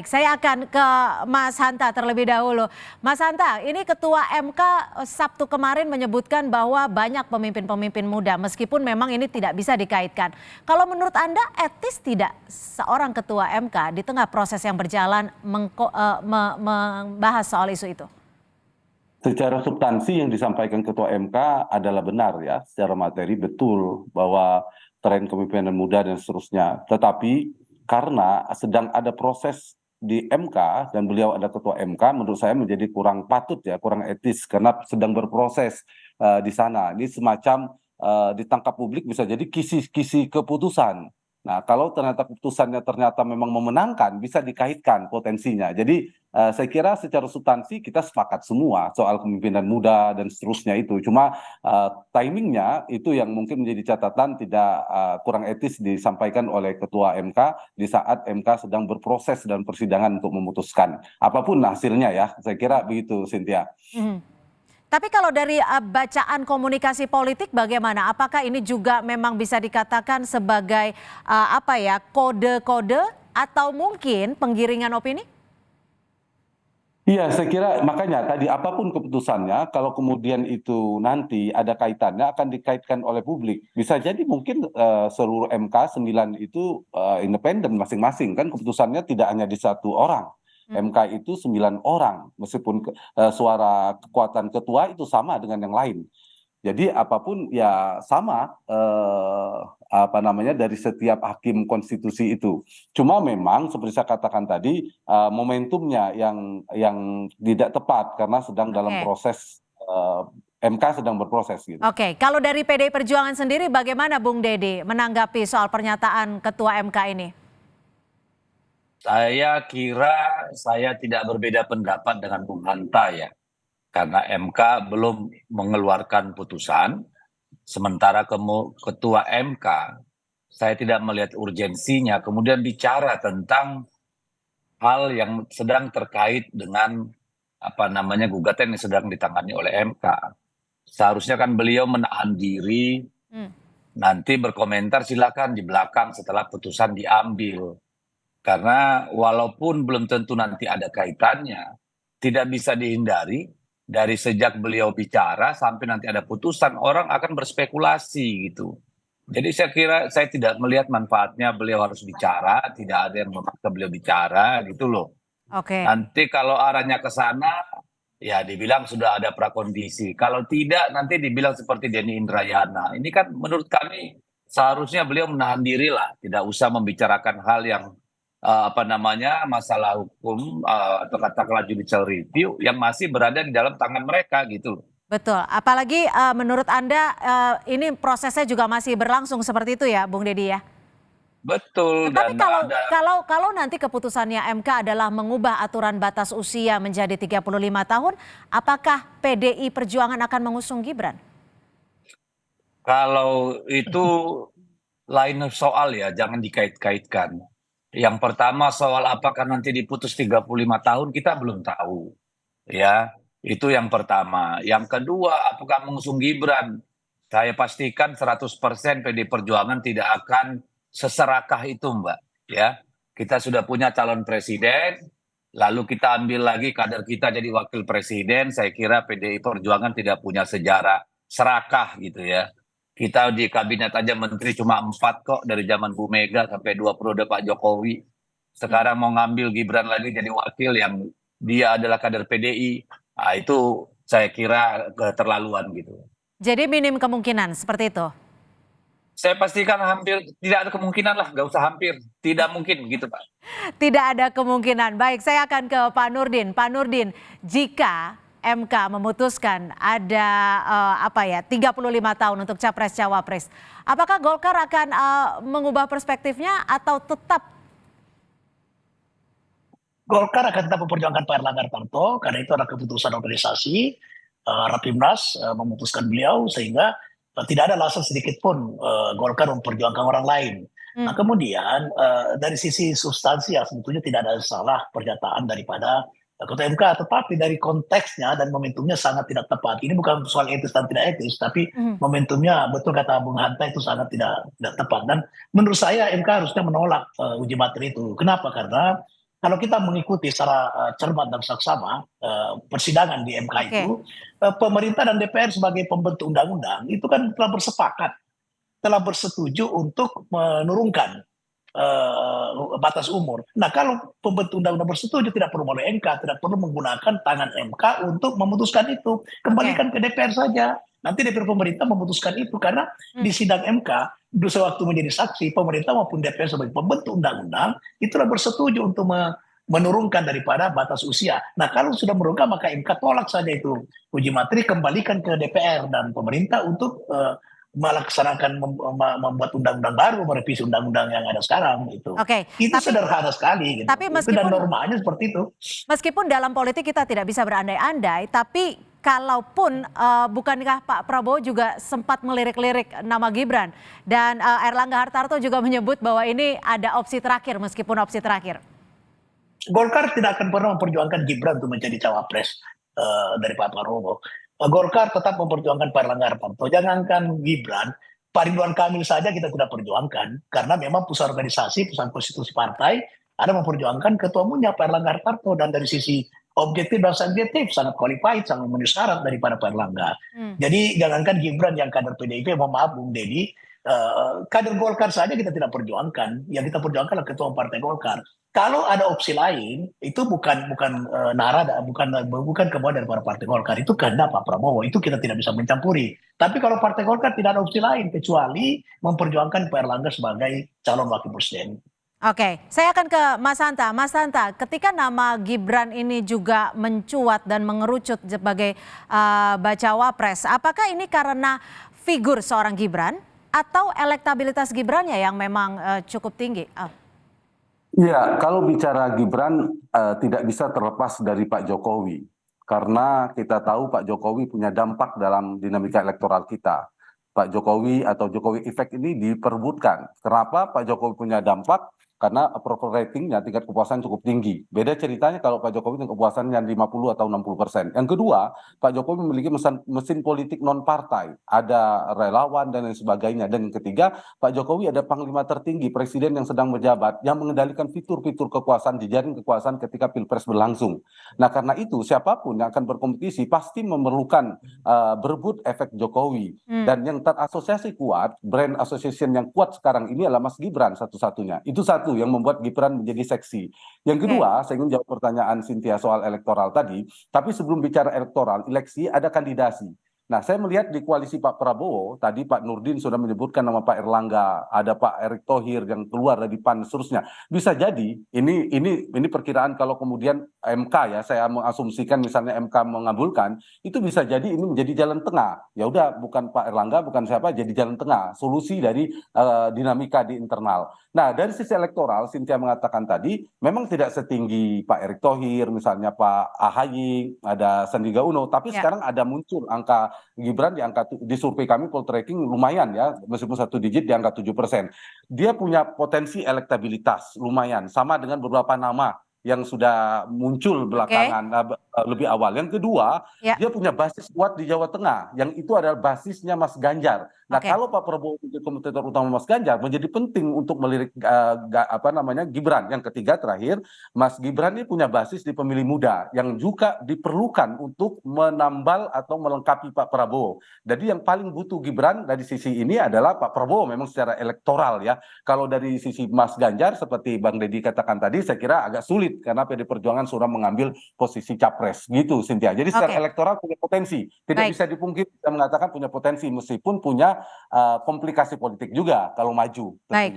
Saya akan ke Mas Hanta terlebih dahulu. Mas Hanta, ini Ketua MK Sabtu kemarin menyebutkan bahwa banyak pemimpin-pemimpin muda, meskipun memang ini tidak bisa dikaitkan. Kalau menurut Anda etis tidak seorang Ketua MK di tengah proses yang berjalan membahas soal isu itu? Secara substansi yang disampaikan Ketua MK adalah benar ya, secara materi betul bahwa tren kepemimpinan muda dan seterusnya. Tetapi karena sedang ada proses di MK dan beliau ada Ketua MK, menurut saya menjadi kurang patut ya, kurang etis karena sedang berproses di sana. Ini semacam ditangkap publik bisa jadi kisi-kisi keputusan. Nah, kalau ternyata keputusannya ternyata memang memenangkan, bisa dikaitkan potensinya. Jadi saya kira secara substansi kita sepakat semua soal kepemimpinan muda dan seterusnya itu. Cuma timingnya itu yang mungkin menjadi catatan tidak kurang etis disampaikan oleh Ketua MK di saat MK sedang berproses dan persidangan untuk memutuskan. Apapun hasilnya ya, saya kira begitu, Cynthia. Mhm. Tapi kalau dari bacaan komunikasi politik bagaimana? Apakah ini juga memang bisa dikatakan sebagai kode-kode atau mungkin penggiringan opini? Iya, saya kira makanya tadi apapun keputusannya, kalau kemudian itu nanti ada kaitannya akan dikaitkan oleh publik. Bisa jadi mungkin seluruh MK 9 itu independen masing-masing kan keputusannya tidak hanya di satu orang. MK itu 9 orang, meskipun suara kekuatan ketua itu sama dengan yang lain. Jadi apapun ya sama apa namanya dari setiap hakim konstitusi itu. Cuma memang seperti saya katakan tadi momentumnya yang tidak tepat karena sedang dalam Oke. proses MK sedang berproses gitu. Oke, kalau dari PDI Perjuangan sendiri bagaimana Bung Dede menanggapi soal pernyataan Ketua MK ini? Saya kira saya tidak berbeda pendapat dengan Bung Hanta ya. Karena MK belum mengeluarkan putusan, sementara Ketua MK, saya tidak melihat urgensinya kemudian bicara tentang hal yang sedang terkait dengan gugatan yang sedang ditangani oleh MK. Seharusnya kan beliau menahan diri, nanti berkomentar silakan di belakang setelah putusan diambil. Karena walaupun belum tentu nanti ada kaitannya, tidak bisa dihindari dari sejak beliau bicara sampai nanti ada putusan, orang akan berspekulasi gitu. Jadi saya kira saya tidak melihat manfaatnya beliau harus bicara, tidak ada yang memaksa beliau bicara gitu loh. Oke. Nanti kalau arahnya ke sana, ya dibilang sudah ada prakondisi. Kalau tidak, nanti dibilang seperti Denny Indrayana. Ini kan menurut kami seharusnya beliau menahan diri lah, tidak usah membicarakan hal yang masalah hukum atau katakanlah judicial review yang masih berada di dalam tangan mereka gitu. Betul, apalagi menurut Anda ini prosesnya juga masih berlangsung seperti itu ya Bung Deddy ya? Betul. Tapi Dan kalau nanti keputusannya MK adalah mengubah aturan batas usia menjadi 35 tahun, apakah PDI Perjuangan akan mengusung Gibran? kalau itu lain soal ya, jangan dikait-kaitkan. Yang pertama soal apakah nanti diputus 35 tahun kita belum tahu. Ya, itu yang pertama. Yang kedua, apakah mengusung Gibran? Saya pastikan 100% PD Perjuangan tidak akan seserakah itu, Mbak. Ya, kita sudah punya calon presiden, lalu kita ambil lagi kader kita jadi wakil presiden. Saya kira PDI Perjuangan tidak punya sejarah serakah gitu ya. Kita di kabinet aja menteri cuma 4 kok dari zaman Bu Mega sampai 2 periode Pak Jokowi. Sekarang mau ngambil Gibran lagi jadi wakil yang dia adalah kader PDI. Nah, itu saya kira keterlaluan gitu. Jadi minim kemungkinan seperti itu? Saya pastikan hampir tidak ada kemungkinan lah, nggak usah hampir, tidak mungkin gitu Pak. Tidak ada kemungkinan. Baik, saya akan ke Pak Nurdin. Pak Nurdin, jika MK memutuskan ada 35 tahun untuk capres cawapres, apakah Golkar akan mengubah perspektifnya atau tetap? Golkar akan tetap memperjuangkan Pak Erlangga Hartarto karena itu ada keputusan organisasi Rapimnas memutuskan beliau sehingga tidak ada alasan sedikit pun Golkar memperjuangkan orang lain. Nah kemudian dari sisi substansi ya sebetulnya tidak ada salah pernyataan daripada Ketua MK, tetapi dari konteksnya dan momentumnya sangat tidak tepat. Ini bukan soal etis dan tidak etis, tapi momentumnya betul kata Bung Hanta itu sangat tidak tepat. Dan menurut saya MK harusnya menolak uji materi itu. Kenapa? Karena kalau kita mengikuti secara cermat dan saksama persidangan di MK Oke. itu, pemerintah dan DPR sebagai pembentuk undang-undang itu kan telah bersepakat, telah bersetuju untuk menurunkan batas umur. Nah, kalau pembentuk undang-undang bersetuju tidak perlu melalui MK, tidak perlu menggunakan tangan MK untuk memutuskan itu. Kembalikan ke DPR saja. Nanti DPR pemerintah memutuskan itu karena di sidang MK sewaktu menjadi saksi pemerintah maupun DPR sebagai pembentuk undang-undang itulah bersetuju untuk menurunkan daripada batas usia. Nah, kalau sudah menurunkan maka MK tolak saja itu uji materi, kembalikan ke DPR dan pemerintah untuk melaksanakan membuat undang-undang baru, merevisi undang-undang yang ada sekarang itu. Oke, Itu sederhana sekali gitu. tapi Itu dan normanya seperti itu. meskipun dalam politik kita tidak bisa berandai-andai, tapi kalaupun bukankah Pak Prabowo juga sempat melirik-lirik nama Gibran dan Erlangga Hartarto juga menyebut bahwa ini ada opsi terakhir meskipun opsi terakhir. Golkar tidak akan pernah memperjuangkan Gibran untuk menjadi cawapres dari Pak Prabowo. Golkar tetap memperjuangkan Pak Erlangga Hartarto. Jangankan Gibran, Pak Ridwan Kamil saja kita tidak perjuangkan karena memang pusat organisasi, pusat konstitusi partai ada memperjuangkan ketua umumnya Pak Erlangga Hartarto dan dari sisi objektif dan subjektif sangat qualified, sangat memenuhi syarat daripada Pak Erlangga. Jadi jangankan Gibran yang kader PDIP, mohon maaf Bung Deddy, kader Golkar saja kita tidak perjuangkan. Yang kita perjuangkan adalah ketua partai Golkar. Kalau ada opsi lain, itu bukan kemauan dari para partai Golkar, itu kehendak Pak Prabowo, itu kita tidak bisa mencampuri. Tapi kalau partai Golkar tidak ada opsi lain kecuali memperjuangkan Pak Erlangga sebagai calon wakil presiden. Oke, saya akan ke Mas Hanta. Mas Hanta, ketika nama Gibran ini juga mencuat dan mengerucut sebagai bacawa pres, apakah ini karena figur seorang Gibran atau elektabilitas Gibrannya yang memang cukup tinggi? Ya, kalau bicara Gibran tidak bisa terlepas dari Pak Jokowi. Karena kita tahu Pak Jokowi punya dampak dalam dinamika elektoral kita. Pak Jokowi atau Jokowi Effect ini diperebutkan. Kenapa Pak Jokowi punya dampak? Karena approval ratingnya, tingkat kepuasan cukup tinggi. Beda ceritanya kalau Pak Jokowi dengan kepuasan yang 50 atau 60%. Yang kedua, Pak Jokowi memiliki mesin politik non-partai. Ada relawan dan lain sebagainya. Dan yang ketiga, Pak Jokowi ada panglima tertinggi, presiden yang sedang menjabat, yang mengendalikan fitur-fitur kekuasaan, jejaring kekuasaan ketika Pilpres berlangsung. Nah, karena itu siapapun yang akan berkompetisi pasti memerlukan berebut efek Jokowi. Dan yang terasosiasi kuat, brand association yang kuat sekarang ini adalah Mas Gibran satu-satunya. Itu satu yang membuat Gibran menjadi seksi. Yang kedua, saya ingin jawab pertanyaan Cynthia soal elektoral tadi, tapi sebelum bicara elektoral, eleksi ada kandidasi. Nah, saya melihat di koalisi Pak Prabowo, tadi Pak Nurdin sudah menyebutkan nama Pak Erlangga, ada Pak Erick Thohir yang keluar dari PAN dan seterusnya. Bisa jadi ini perkiraan kalau kemudian MK ya, saya mengasumsikan misalnya MK mengabulkan, itu bisa jadi ini menjadi jalan tengah. Ya udah, bukan Pak Erlangga, bukan siapa, jadi jalan tengah, solusi dari dinamika di internal. Nah, dari sisi elektoral, Cynthia mengatakan tadi, memang tidak setinggi Pak Erick Thohir, misalnya Pak AHY, ada Sandiaga Uno, tapi sekarang ada muncul angka Gibran di survei kami poltreking lumayan ya, meskipun satu digit di angka 7%. Dia punya potensi elektabilitas lumayan, sama dengan beberapa nama yang sudah muncul belakangan lebih awal. Yang kedua, dia punya basis kuat di Jawa Tengah, yang itu adalah basisnya Mas Ganjar. Nah, kalau Pak Prabowo menjadi kompetitor utama Mas Ganjar, menjadi penting untuk melirik Gibran. Yang ketiga terakhir, Mas Gibran ini punya basis di pemilih muda yang juga diperlukan untuk menambal atau melengkapi Pak Prabowo. Jadi yang paling butuh Gibran dari sisi ini adalah Pak Prabowo memang secara elektoral ya. Kalau dari sisi Mas Ganjar seperti Bang Deddy katakan tadi, saya kira agak sulit karena PD Perjuangan sudah mengambil posisi capres gitu, Cynthia. Jadi secara elektoral punya potensi, tidak bisa dipungkiri, kita mengatakan punya potensi meskipun punya komplikasi politik juga kalau maju.